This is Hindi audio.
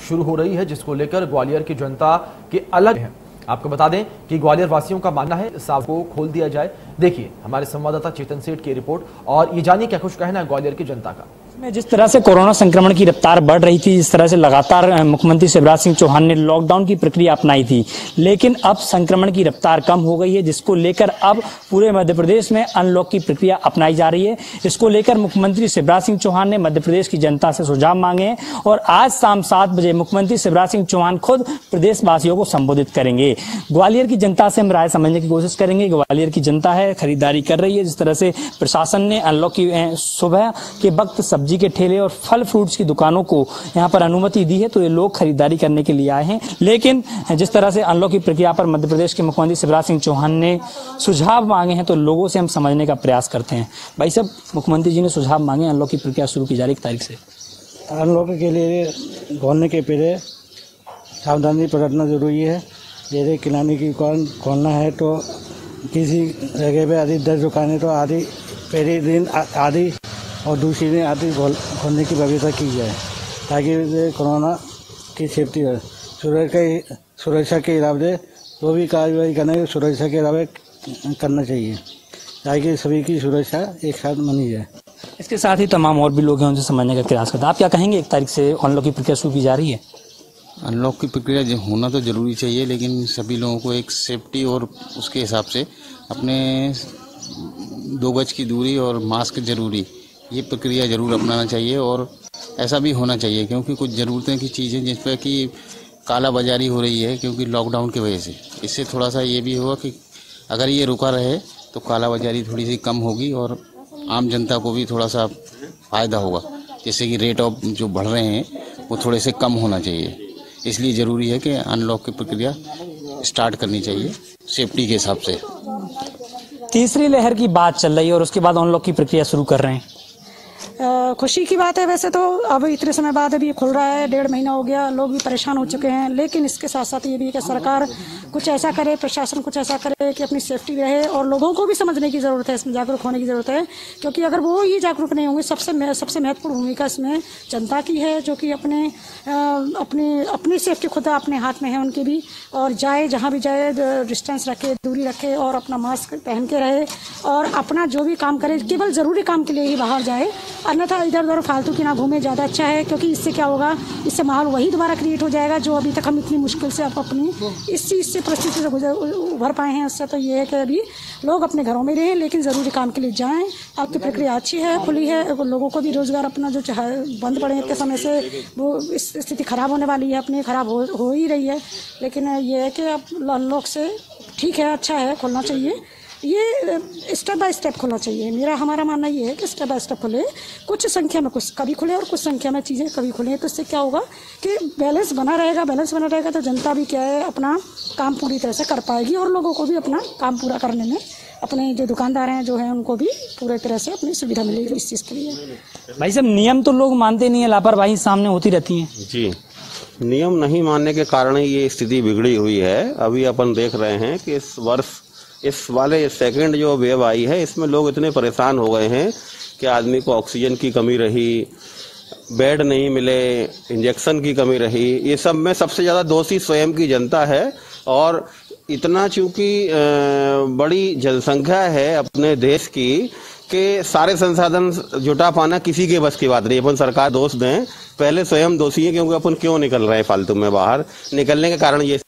शुरू हो रही है, जिसको लेकर ग्वालियर की जनता के अलग है। आपको बता दें कि ग्वालियर वासियों का मानना है इस को खोल दिया जाए। देखिए हमारे संवाददाता चेतन सेठ की रिपोर्ट और ये जानिए क्या कुछ कहना है ग्वालियर की जनता का। जिस तरह से कोरोना संक्रमण की रफ्तार बढ़ रही थी, जिस तरह से लगातार मुख्यमंत्री शिवराज सिंह चौहान ने लॉकडाउन की प्रक्रिया अपनाई थी, लेकिन अब संक्रमण की रफ्तार कम हो गई है, जिसको लेकर अब पूरे मध्य प्रदेश में अनलॉक की प्रक्रिया अपनाई जा रही है। इसको लेकर मुख्यमंत्री शिवराज सिंह चौहान ने मध्य प्रदेश की जनता से सुझाव मांगे हैं और आज शाम 7 बजे मुख्यमंत्री शिवराज सिंह चौहान खुद प्रदेशवासियों को संबोधित करेंगे। ग्वालियर की जनता से हम राय समझने की कोशिश करेंगे। ग्वालियर की जनता है, खरीदारी कर रही है। जिस तरह से प्रशासन ने अनलॉक की सुबह के वक्त सब्जी के ठेले और फल फ्रूट्स की दुकानों को यहां पर अनुमति दी है, तो ये लोग खरीदारी करने के लिए आए हैं। लेकिन जिस तरह से अनलॉक की प्रक्रिया पर मध्य प्रदेश के मुख्यमंत्री शिवराज सिंह चौहान ने सुझाव मांगे हैं, तो लोगों से हम समझने का प्रयास करते हैं। भाई साहब, मुख्यमंत्री जी ने सुझाव मांगे, अनलॉक की प्रक्रिया शुरू की जा रही है 1 तारीख से। अनलॉक के लिए खोलने के पहले सावधानी बरतना जरूरी है। जैसे किराने की दुकान खोलना है तो किसी जगह पे आधी 10 दुकानें तो आधी पहले दिन आधी और दूसरी दिन आधी खोलने की व्यवस्था की जाए, ताकि कोरोना की सेफ्टी हो। सुरक्षा के हिसाब से जो भी कार्रवाई करना है सुरक्षा के हिसाब से करना चाहिए, ताकि सभी की सुरक्षा एक साथ मानी जाए। इसके साथ ही तमाम और भी लोग हैं, उनसे समझने का प्रयास करते हैं। आप क्या कहेंगे, 1 तारीख से अनलॉक की प्रक्रिया शुरू की जा रही है? अनलॉक की प्रक्रिया होना तो जरूरी चाहिए, लेकिन सभी लोगों को एक सेफ्टी और उसके हिसाब से अपने 2 गज की दूरी और मास्क जरूरी, ये प्रक्रिया जरूर अपनाना चाहिए। और ऐसा भी होना चाहिए क्योंकि कुछ ज़रूरतें की चीज़ें जिस पर कि काला बाजारी हो रही है, क्योंकि लॉकडाउन की वजह से, इससे थोड़ा सा ये भी होगा कि अगर ये रुका रहे तो काला बाजारी थोड़ी सी कम होगी और आम जनता को भी थोड़ा सा फ़ायदा होगा। जैसे कि रेट ऑफ जो बढ़ रहे हैं वो थोड़े से कम होना चाहिए, इसलिए ज़रूरी है कि अनलॉक की प्रक्रिया स्टार्ट करनी चाहिए सेफ्टी के हिसाब से। तीसरी लहर की बात चल रही है और उसके बाद अनलॉक की प्रक्रिया शुरू कर रहे हैं। खुशी की बात है। वैसे तो अब इतने समय बाद अभी खुल रहा है, 1.5 महीना हो गया, लोग भी परेशान हो चुके हैं, लेकिन इसके साथ साथ ये भी है कि सरकार कुछ ऐसा करे, प्रशासन कुछ ऐसा करे कि अपनी सेफ्टी रहे और लोगों को भी समझने की ज़रूरत है, इसमें जागरूक होने की ज़रूरत है। क्योंकि अगर वो ही जागरूक नहीं होंगे, सबसे महत्वपूर्ण भूमिका इसमें जनता की है, जो कि अपनी सेफ्टी खुद अपने हाथ में है उनकी भी। और जाए जहाँ भी जाए डिस्टेंस रखे, दूरी रखे और अपना मास्क पहन के रहे और अपना जो भी काम करे केवल ज़रूरी काम के लिए ही बाहर जाए, अन्यथा इधर उधर फालतू की ना घूमे, ज़्यादा अच्छा है। क्योंकि इससे क्या होगा, इससे माहौल वही दोबारा क्रिएट हो जाएगा जो अभी तक हम इतनी मुश्किल से अपनी इस चीज़ से परिस्थिति से उभर पाए हैं। उससे तो ये है कि अभी लोग अपने घरों में रहें, लेकिन ज़रूरी काम के लिए जाएं। आपकी प्रक्रिया अच्छी है, खुली है, लोगों को भी रोज़गार अपना जो बंद पड़े इतने समय से वो इस स्थिति ख़राब होने वाली है, अपनी ख़राब हो ही रही है। लेकिन ये है कि अब अनलॉक से ठीक है, अच्छा है, खुलना चाहिए। ये स्टेप बाय स्टेप खुलना चाहिए। हमारा मानना ये है कि स्टेप बाय स्टेप खुले, कुछ संख्या में कुछ कभी खुले और कुछ संख्या में चीज़ें कभी खुले, तो इससे क्या होगा कि बैलेंस बना रहेगा तो जनता भी क्या है अपना काम पूरी तरह से कर पाएगी और लोगों को भी अपना काम पूरा करने में, अपने जो दुकानदार हैं जो हैं उनको भी पूरी तरह से अपनी सुविधा मिलेगी इस चीज़ के लिए। भाई साहब, नियम तो लोग मानते नहीं है, लापरवाही सामने होती रहती है। जी, नियम नहीं मानने के कारण ये स्थिति बिगड़ी हुई है। अभी अपन देख रहे हैं कि इस वाले सेकंड जो वेव आई है, इसमें लोग इतने परेशान हो गए हैं कि आदमी को ऑक्सीजन की कमी रही, बेड नहीं मिले, इंजेक्शन की कमी रही। ये सब में सबसे ज़्यादा दोषी स्वयं की जनता है। और इतना चूंकि बड़ी जनसंख्या है अपने देश की कि सारे संसाधन जुटा पाना किसी के बस की बात नहीं। अपन सरकार दोष दें, पहले स्वयं दोषी है, क्योंकि अपन क्यों निकल रहे हैं फालतू में बाहर। निकलने के कारण ये